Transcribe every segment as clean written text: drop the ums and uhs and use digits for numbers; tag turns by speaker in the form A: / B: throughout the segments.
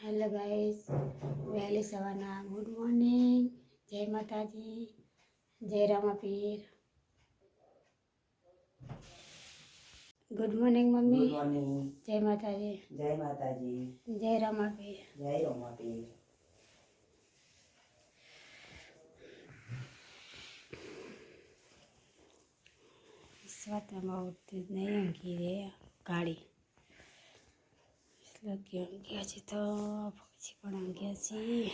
A: Hello guys, વહેલી સવારના good morning. જય માતાજી, જય Ramapir. Good morning mummy.
B: Good morning.
A: જય માતાજી.
B: જય માતાજી.
A: જય રામાપીર.
B: જય રામાપીર.
A: સ્વાતમાં ઉઠતી જ નહીં, ઊંઘી રે કાળી. લગી ઊંઘ્યા છે તો પછી પણ ઊંઘ્યા છીએ.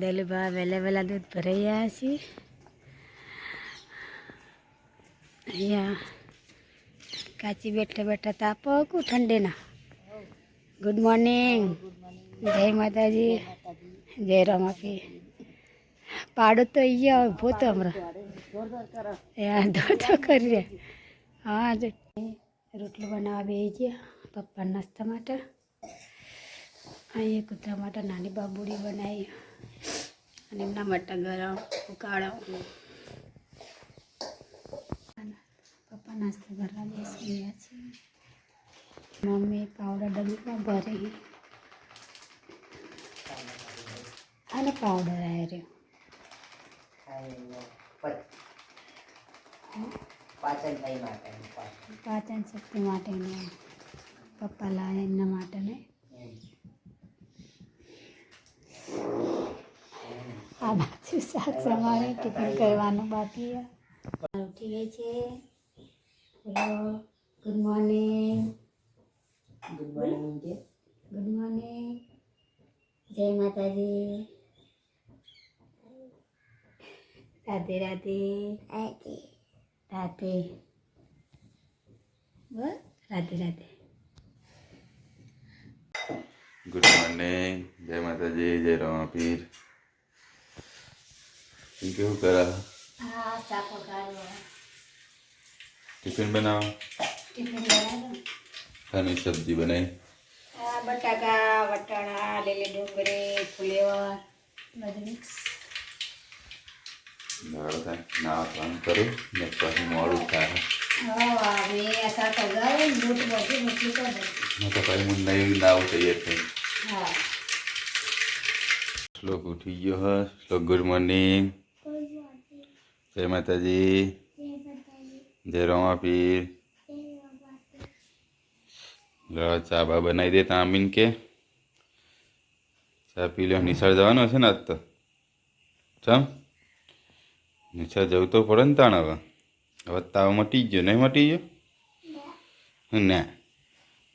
A: દલીબા વહેલા દૂધ ભરાઈ ગયા છીએ. અહીંયા કાચી બેઠા તાપો કું ઠંડીના. Good morning. જય માતાજી, જય રામાપીર. પાડો તો અહીંયા ઉભો તો હમણાં દોડતો કરી રહ્યા. હા, રોટલો બનાવવા બેસી ગયા પપ્પા નાસ્તા માટે. અહીંયા કૂતરા માટે નાની બાબુડી બનાવી અને એમના માટે ગરમ ઉકાળો. પપ્પા નાસ્તો કરવા બેસી ગયા છે. મમ્મી પાવડર ડબ્બીમાં ભરી અને પાવડર આવ્યો પાચન શક્તિ માટેનો પપ્પા લાવે એમના માટે ને. આ બાજુ શાક સમારે ટિફિન કરવાનું બાકી. ઉઠી ગઈ છે. Hello, good morning.
B: Good morning.
A: Good morning. જય માતાજી. રાધે રાધે. રાધે બોલ. રાધે રાધે.
C: Good morning. જય માતાજી, જય રામાપીર. કેવું કરા?
A: હા, ચાકો ખાયો.
C: ટિફિન બનાવો.
A: ટિફિન બનાવ્યો.
C: ખાની સબ્જી બનાવી.
A: બટાકા, વટાણા, લીલી ડુંગળી, ફુલેવર બધું મિક્સ.
C: દાળ થાય ના કામ કરું ને પછી મોડું થાય.
A: હા, મેં આ શાક અગાવે મોટું બધું મોટું કરી દઉં.
C: હું તો કઈ હું નહીં નાવું તૈયાર થઈ.
A: હા.
C: શ્લોક ઉઠી ગયો હ. શ્લોક ગુડ મોર્નિંગ. જય માતાજી, જય રામાપીર. ચા બા બનાવી દે તામીન કે ચા પી લો. નિશાળ જવાનું હશે ને આજ તો? ચમ નિશાળ જવું તો પડે ને તાણ. હવે તાવ મટી ગયો નહીં? મટી ગયો ના.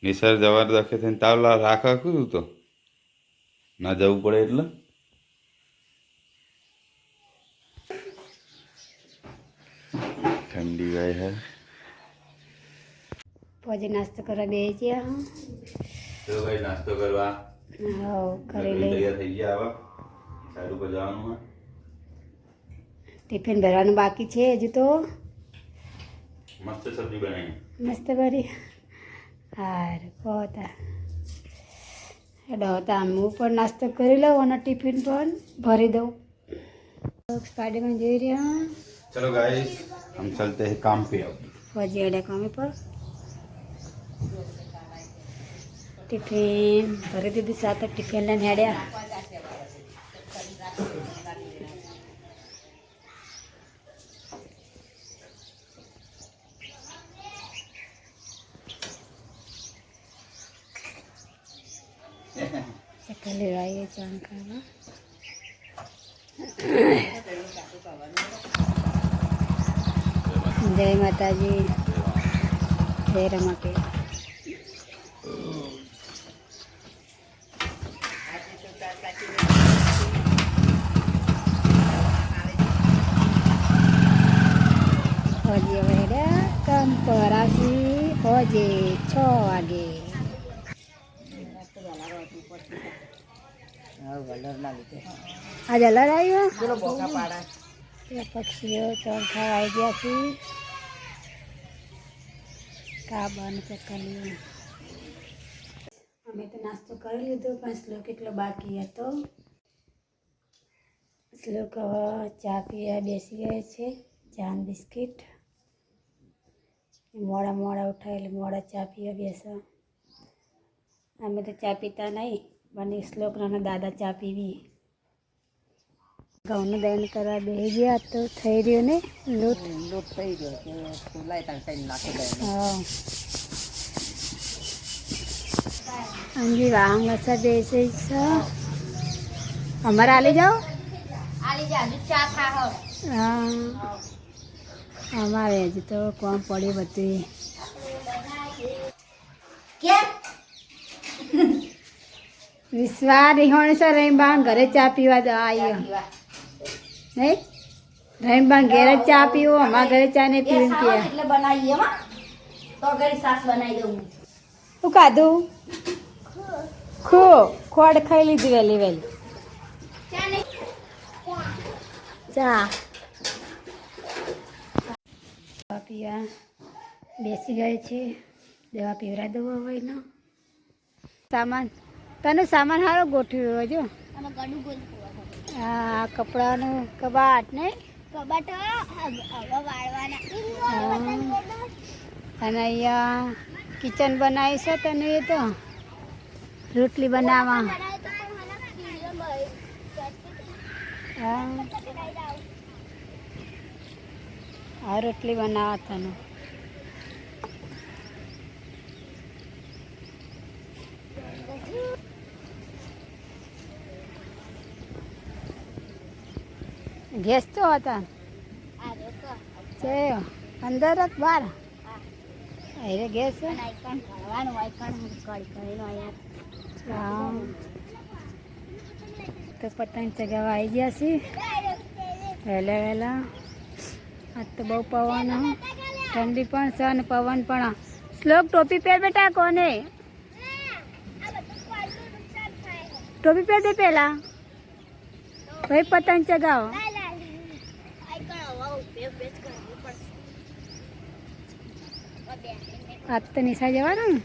C: નિશાળ જવા રાખે થઈને તાવ રાખા કયું તો ના જવું પડે એટલે. ઠંડી ગાય હે.
A: પછી નાસ્તો કરવા બેસી ગયા.
C: તો ભાઈ નાસ્તો કરવા
A: હા, કરી લઈ.
C: તૈયાર થઈ ગયા. હવે સારું પર જવાનું.
A: ટિફિન ભરવાનું બાકી છે હજુ તો.
C: મસ્ત સબ્જી બનાવી.
A: મસ્ત ભરી. હાર પોતા હતા. હું પણ નાસ્તો કરી લઉં અને ટિફિન પણ ભરી દઉં. સ્પાઈડરમેન જોઈ રહ્યા.
C: चलो गाइस हम चलते हैं काम पे अब.
A: ફોજી અડે કામે પર ટિફિન ભરી દીધું. સાથે ટિફિન લઈને હેડ્યા. ચકલી આવીએ ચાન ખાવા. જય માતાજી, જય રામાપીર. ફોજી હવે હેડ્યા કામ પર. આવશી ફોજી 6 વાગે. આ જલર આવ્યો. પક્ષીઓ ચોર ખાવા આવી ગયા છે. કાબા અને ચકલીઓ. અમે તો નાસ્તો કરી લીધો પણ શ્લોક એટલો બાકી હતો. શ્લોક હવે ચા પીવા બેસી ગયા છે. ચા બિસ્કિટ. મોડા ઉઠાય એટલે મોડા ચા પીવા બેસો. અમે તો ચા પીતા નહીં, મને શ્લોકના દાદા ચા પીવી. ઘઉંનું દહીં કરવા બેસી ગયા તો થઈ રહ્યો ને લોટ.
B: લોટ થઈ ગયો કે ફૂલાય ત્યાં કઈ નાખી દે.
A: હા અંજી વાંગ અસર બેસે છે. અમારે આલી જાઓ. હા અમારે હજી તો કોમ પડી બધી. વિશ્વા રિહોણ છે રહીબાન ઘરે ચા પીવા આવ્યો નહીં. રહીબાન ઘેર જ ચા પીવો, અમારા ઘરે ચા નહીં પીવું કે
D: એટલે બનાવીએ તો ઘરે સાસ બનાવી દઉં.
A: શું ખાધું? ખોડ ખાઈ લીધી વહેલી વહેલી. ચા પીવા બેસી ગઈ છે. દવા પીવરા દઉં હોય ને. સામાન તને સામાન સારો ગોઠવ્યો હોય જો. હા કપડાનું કબાટ ને અને અહીંયા કિચન બનાવી છે તને. એ તો રોટલી બનાવવા. હા આ રોટલી બનાવવા તને. ગેસ તો હતા છે અંદર જ બહાર. અરે ગેસ તો પતંગ ચગાવવા આવી ગયા છીએ વહેલા વહેલા. આજ તો બહુ પવન, ઠંડી પણ છે અને પવન પણ. શ્લોક ટોપી પહેર બેટા. કોને ટોપી પહેર દે પહેલા, ભાઈ પતંગ ચગાવો. આજ તો નિશા જવાનું ને.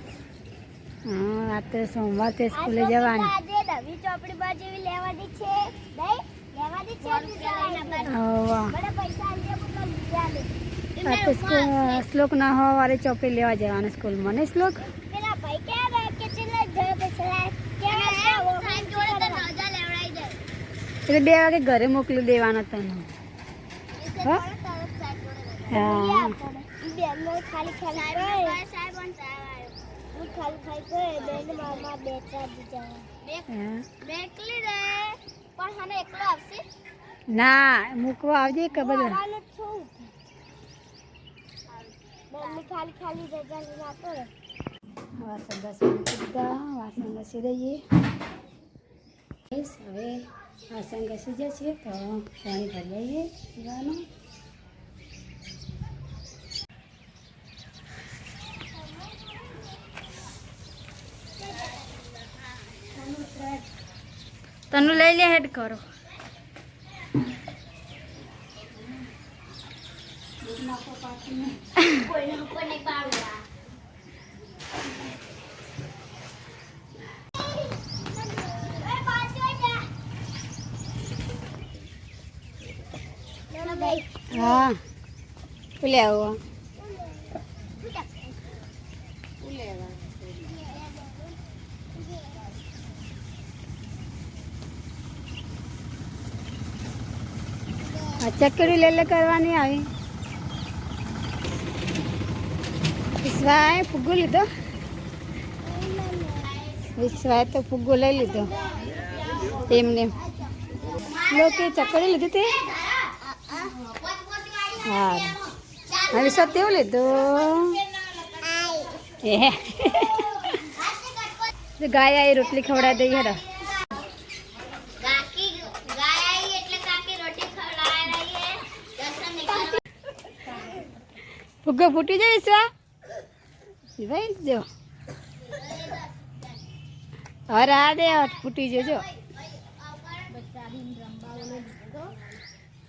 A: હા આજ તો સોમવાર તે સ્કૂલે જવાનું. શ્લોક ના હવા વારે ચોપડી લેવા જવાનું સ્કૂલમાં ને. શ્લોક એટલે 2 વાગે ઘરે મોકલી દેવાનો તને. હા ના મૂકવા આવજે કે બધા. વાસણ ઘસી દઈએ. હવે વાસણ ઘસી જશે તો પાણી ભરી આવીએ પીવાનું. તનું લઈ લે હેડ કરો. હા લે આવો. ચકડી લે કરવાની આવી. વિશ્વાએ ફુગ્ગો લીધો. વિશ્વાએ તો ફુગ્ગો લઈ લીધો એમને. લોકો ચકડી લીધી તે. હા હવે સત્ય એવું લીધું. ગાય આવી રોટલી ખવડાવી દઈએ. હેડા ફુગ્ગો ફૂટી જાય છે ભાઈ. જો હવે આ દે ફૂટી જજો.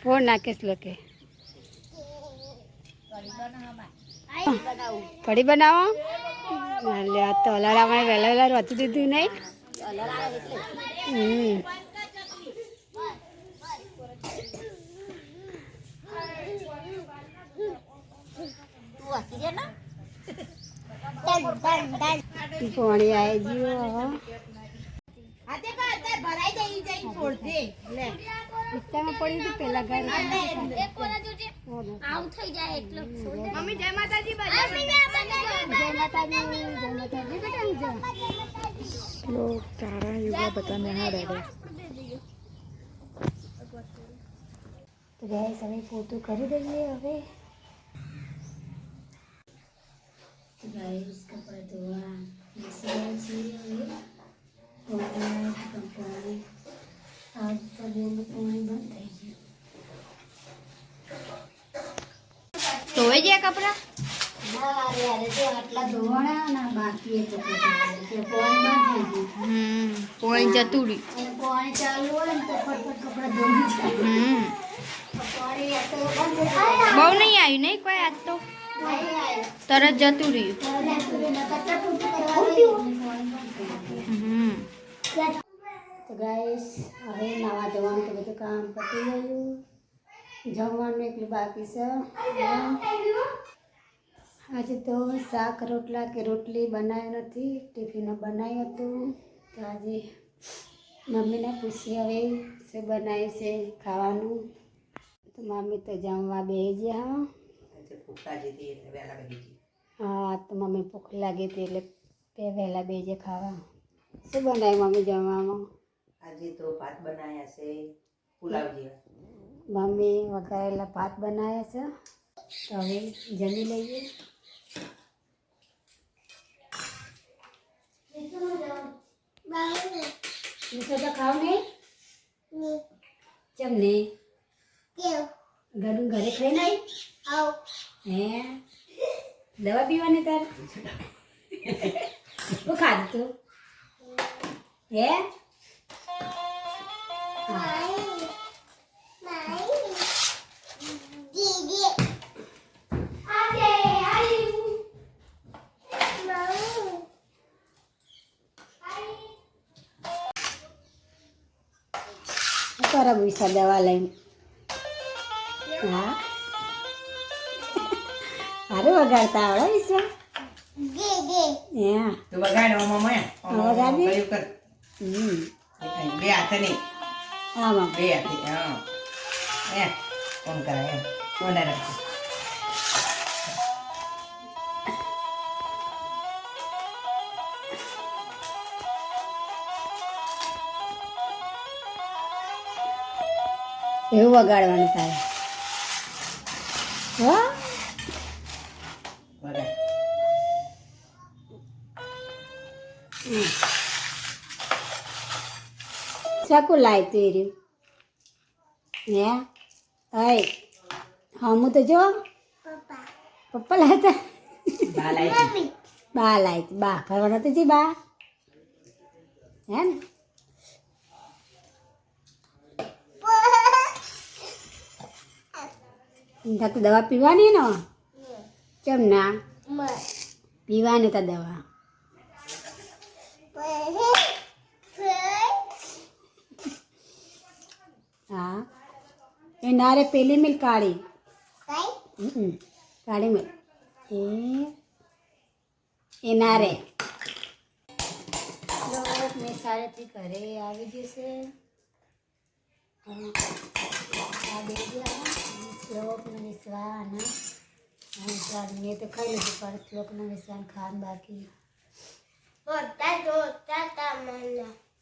A: ફોન નાખીશ લોકે. કઢી બનાવો. તો અલારામાં વહેલા વહેલા વાંચી દીધું નહીં. પાણી આવી ગયું રિક્ષામાં પડ્યું હતું પેલા ઘર
D: આવું થઈ જાય એટલે
A: મમ્મી જય માતાજી જય માતાજી બેટા લોક તારા યુવા બતાને હારે તો ગાઈસ હવે પોતું કરી દઈએ હવે તો ગાઈસ કપડા ધોવા મસાલા છીએ હવે પાણી આજ તો પાણી બંધ થઈ ગયું
D: ધોઈ ગયા કપડા
A: ના રે અરે તો આટલા ધોવાના ના બાકી એ તો પાણી બંધ થઈ ગયું
D: પાણી જતું રહ્યું
A: અને પાણી ચાલુ હોય ને તો ફટફટ કપડા ધોઈ જાય પાણી આ તો બંધ થઈ જાય
D: બહુ નહીં આવ્યું નહીં કોઈ આજ તો તરત જતું રહ્યું
A: તો ગાઈસ હવે નાવા ધોવાનું તો બધું કામ પતી ગયું જમવાનું એટલું બાકી છે આજે તો શાક રોટલા કે રોટલી બનાવ્યું નથી ટિફિનો બનાવ્યું હતું તો આજે મમ્મીને પૂછી હવે શું બનાવ્યું છે ખાવાનું તો મમ્મી તો જમવા બેસી ગયા હા તો મમ્મી ભૂખ લાગી હતી એટલે વહેલા બેસી ખાવા શું બનાવ્યું મમ્મી જમવામાં
B: આજે તો ભાત બનાવ્યા છે પુલાવ જેવા
A: મમ્મી વઘારેલા ભાત બનાવ્યા છે તો હવે જમી લઈએ તો ખાવ નહીં ચમ નહીં ઘરે ખાઈ નહીં હે દવા પીવાની તારે શું ખાધું તું હે તારા પૈસા દવા લઈને હા સારું વગાડતા આવડે વિશ્વા હા
B: તો વગાડો મમ્મી
A: વગાડી
B: કર બે હાથે નહીં
A: આમાં
B: બે હાથે હા એ કોણ કરાય એમ કોને રાખો
A: એવું વગાડવાનું તારે હા
B: વગાડ
A: ચાકુ લાય તું રહ્યું હે અય હા હું તો જો પપ્પા લાવતા
B: બા લાઈ
A: બા લાય બા કરવાના તો જી બા હે ને તો દવા પીવાની ને કેમ ના પીવાની તા દવા હા એ નારે પેલી મિલ કાળી કાળી મિલ એ નારે મેં સાડેથી ઘરે આવી જશે આ બે શ્લોકને વિશ્વાન મેં તો ખાઈ લીધું પણ શ્લોકને વિશ્વાન ખાન બાકી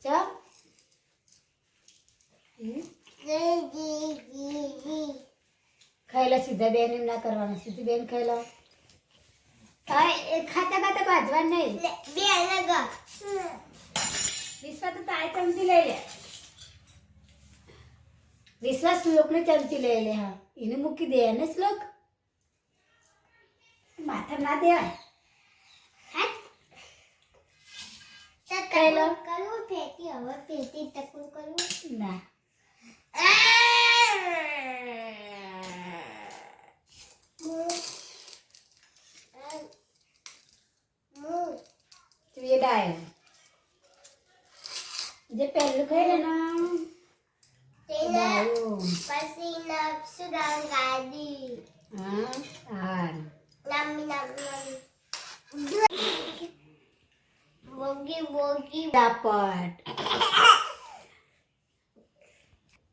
A: ચા ખાઈ લો સીધા બેન એમ ના કરવાનું સીધી બેન ખાઈ લો ખાતા ખાતા બાજવાનું નહીં વિશ્વા તો તારે ચમચી લઈ લે વિશ્વાસ શ્લોકને ચમચી લઈ લે હા એને મૂકી દે ને શ્લોક માથા ના દેવાય ખાઈ લો ના તું એ ડાય જે પહેલું ખાઈ લે ના બોગી બોગી ઝાપટ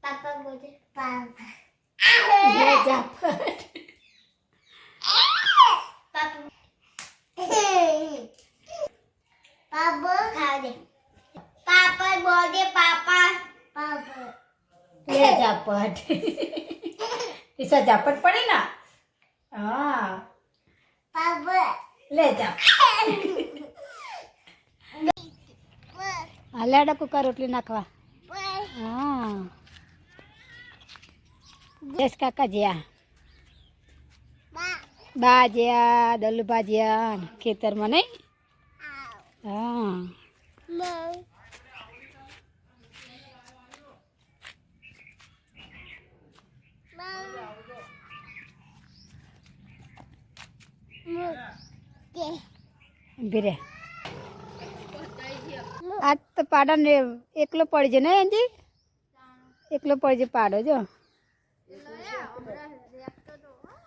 A: પાપા બોલે પાપા લે ઝાપટ પાપા પાપા ખા દે પાપા બોલે પાપા પાપા લે ઝાપટ ઈસા ઝાપટ પડે ના હા પાપા લે ઝાપટ હાલેડા કુકા રોટલી નાખવા હા જસ કાકા જ્યા બાજ્યા દલુ ભાજ્યા ખેતરમાં નહીં હા ઊભી રે આજ તો પાડા ને એકલો પડી જાય ને અંજી એકલો પડી જાય પાડો જો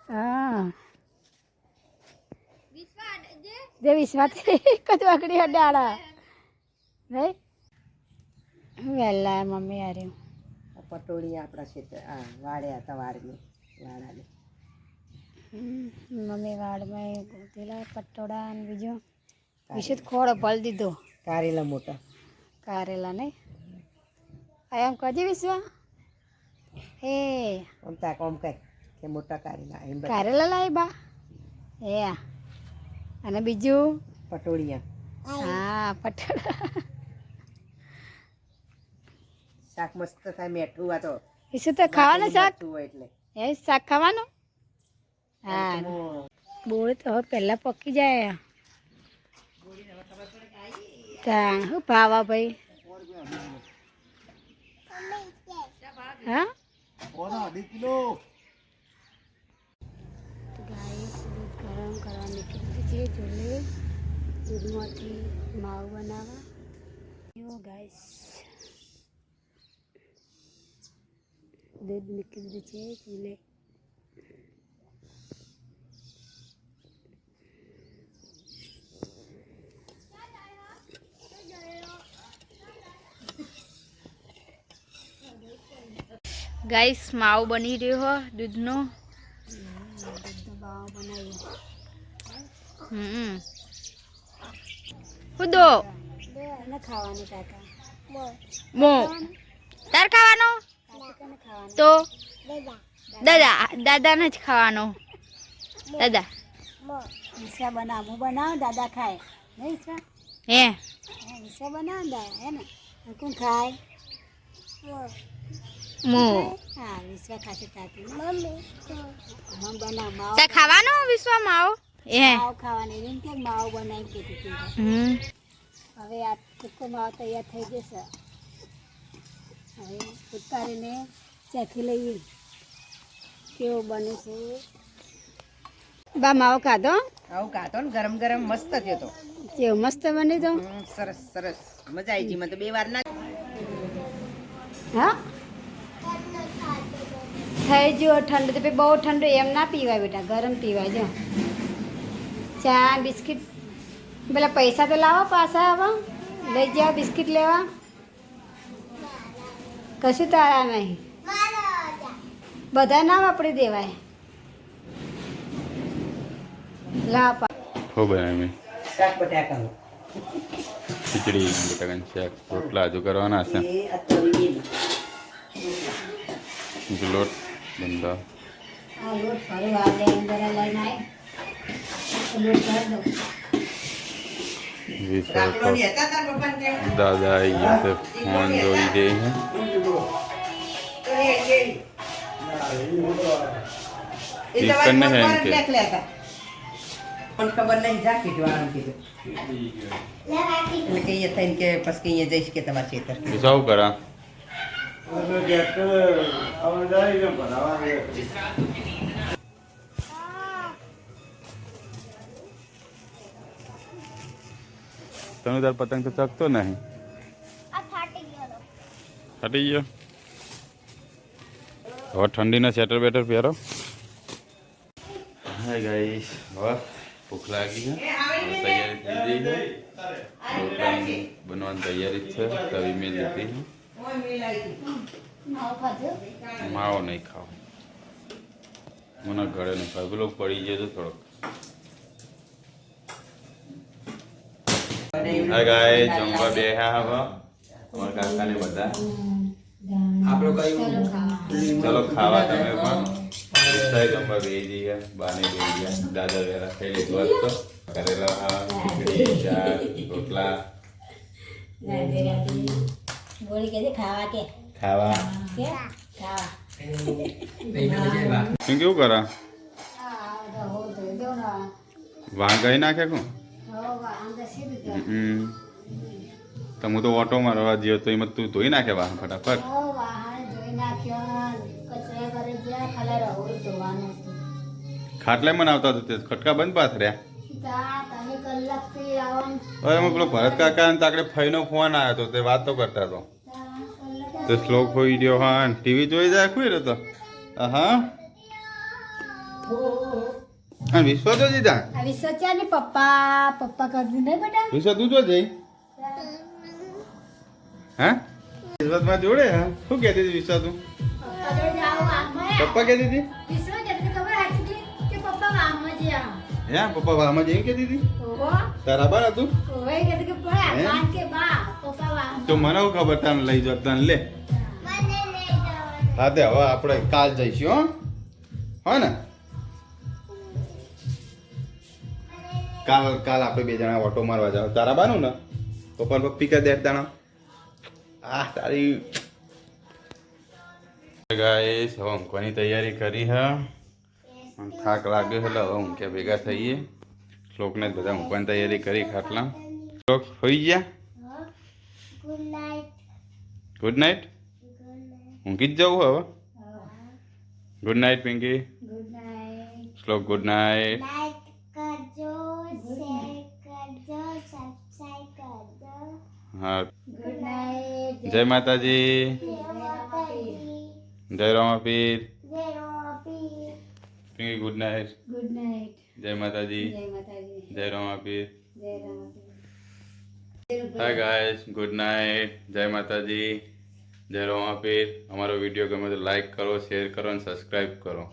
A: હા જે વિશ્વાસ કદ વાકડી હડાડા નહીં વહેલા મમ્મી આરે
B: પટોળી આપણા ક્ષેત્ર વાડ્યા હતા વાડને વાડાને
A: મમ્મી વાડમાં ગોતેલા પટોળા ને બીજું વિશુદ્ધ ખોળો ભલ દીધો
B: કારેલા મોટા
A: કારેલા નહીં આમ કજી વિશ્વા હે
B: આમ તા કોમ કઈ કે મોટા કારેલા એમ
A: કારેલા લાવી બા હે અને બીજું
B: પટોળિયા
A: હા પટોળા
B: શાક મસ્ત થાય મીઠું આ તો
A: વિશુ તો ખાવાનું શાક
B: મરચું હોય એટલે
A: એ શાક ખાવાનું હા બોળ તો હવે પહેલાં પકી જાય તા શું ભાવા ભાઈ હા ગાઈસ દૂધ ગરમ કરવા નીકળી છે ચૂલે દૂધમાંથી માવ બનાવવા જો ગાઈસ દૂધ નીકળી છે ચૂલે
D: ગાઈસ માવો બની રહ્યો હો દૂધનો
A: દૂધનો બાવ બનાવ્યો
D: ખુદો
A: એને ખાવાનું કાકા
D: મો તાર ખાવાનો
A: કાકા ખાવાનું
D: તો દાદાને જ ખાવાનો દાદા
A: ઈસા બનાવ હું બનાવ દાદા ખાય નહીં ઈસા
D: હે
A: ઈસા બનાવ દા હે ને કોણ ખાય
D: મો
A: હા વિશ્વા ખાશે તાતી મમ્મી બનાવ માવ
D: તાર ખાવાનો વિશ્વ માવો હે
A: માવ ખાવાની એમ કે માવ બનાવી કીધી હવે આ સૂકો માવ તૈયાર થઈ જશે હવે ઉતારીને ચાખી લઈએ કેવો બને છે બા માવો ખાધો
B: આવું કાતો ને ગરમ ગરમ મસ્ત થયો તો
A: કેવો મસ્ત બની તો
B: સરસ સરસ મજા આવી ગઈ મને તો 2 વાર ના
A: હા થઈ ગયો ઠંડુ તો બહુ ઠંડુ એમ ના પીવાય બેટા ગરમ પીવાય જો ચા બિસ્કિટ પેલા પૈસા તો લાવો પાછા આવા લઈ જાઓ બિસ્કિટ લેવા કશું તારા નહીં બધા ના વાપરી દેવાય લાવ
C: હો બનાવી
B: શાક બટાકાનું
C: ખીચડી બટાકાનું શાક રોટલા હજુ કરવાના છે
B: એ અત્યારે
C: લોટ બંધા
A: આ લોટ ફરી વાર લઈને લઈને આવી લોટ ભરી દો
B: રાખડોની હતા તાર પપ્પાને કેમ
C: દાદા અહીંયા से फोन जोड़ी दे हैं
B: એ
C: ઈ
B: તમારે
C: કને હે
B: પપ્પાને
C: ઇનકે?
B: દેખ લેતા પણ ખબર નહીં જા કીધું આરામ કીધું એટલે કે અહીંયા થઈને કે પછી અહીંયા જઈશ કે તમારે ખેતર
C: સૌ કરા તને તાર પતંગ તો ચકતો નહીં ફાટી ગયો હવે ઠંડીના સ્વેટર બેટર પહેરો હાય ગાઈસ હવે ભૂખ લાગી છે હવે તૈયારી થઈ ગઈ છે બનવાની તૈયારી જ છે તવી મેં લીધી
B: ઓય મિલાઈ
A: માવો ખાધો
C: માવો નહીં ખાવ મને ઘરે નહીં ખાવ પેલો પડી ગયો તો થોડોક હા ગાય જમવા બેહ્યા હવે અમારા કાકાને બધા
B: આપણો કઈ
C: ચલો ખાવા તમે પણ બધા જમવા બેસી જઈએ બાને બેસી ગયા દાદા વેરા ખાઈ લીધું હોત તો કરેલા ખીચડી શાક રોટલા
D: ગોળી કે ખાવા કે
C: ખાવા
D: કે ખાવા
C: તું કેવું કરા
A: આ રહો ધોઈ દો ને
C: વાંગાઈ નાખે કોણ
A: હવે આંગા સીધી દો
C: તો હું તો ઓટો મારવા ગયો તો એમાં તું ધોઈ નાખે વાહન ફટાફટ
A: હવે વાહણ ધોઈ નાખ્યો કચરા કરે જ્યાં ખાલી રહો ધોવાનું હતું
C: ખાટલે મને આવતા હતું તે ખટકા બંધ પાથ રહ્યા
A: તમે કલાકથી આવવાનું
C: હવે એમાં પેલો ભરત કાકા ને તાકડે ફઈનો ફોન આવ્યો હતો તે વાતો કરતા હતો તે શ્લોક હોઈ ગયો હા ટીવી જોઈ જાય ખુઈ રહ્યો તો હા હા વિશ્વ તો જીતા
A: આ વિસર્જન ને પપ્પા કરતી નહીં બેટા
C: વિશ્વ તું જો જઈ હા વિશ્વમાં જોડે હા શું કહેતી હતી વિશ્વ તું
A: પપ્પા જોડે જાઓ આમાં
C: પપ્પા કહેતી હતી
A: વિશ્વ જતી ખબર હાચી કે પપ્પા આમાં જ આ
C: હે પપ્પા વામાં જઈ કહેતી હતી
A: ઓહો
C: તારા બા હતું
A: ઓહે કે પણ
C: હે?
A: આમાં કે બા પપ્પા આમાં
C: તો મને શું ખબર તને લઈ જાવ તને લે હા તે હવે આપણે કાલ જઈશું હો હો ને કાલ આપણે બે જણા ઓટો મારવા જાવ તારા બાનું ને પપ્પા પપ્પી કા દેડ દાણા આ તારી ગાઈસ હવે ઊંઘવાની તૈયારી કરી હા થાક લાગ્યો એટલે હવે ઊંઘે ભેગા થઈએ શ્લોકને જ બધા ઊંઘવાની તૈયારી કરી ખાટલા શ્લોક હોઈ ગયા ગુડ નાઇટ ઊંઘી જ જવું હવે good night Pinky
A: good night
C: Shlok good night હા
A: ગુડ નાઇટ
C: જય માતાજી જય Ramapir Pinky good night
A: good night
C: જય માતાજી
A: જય માતાજી
C: જય રામાપીર
A: જય Ramapir
C: hi guys good night જય માતાજી જય રામાપીર અમારો વિડીયો ગમે તો લાઈક કરો શેર કરો અને સબસ્ક્રાઈબ કરો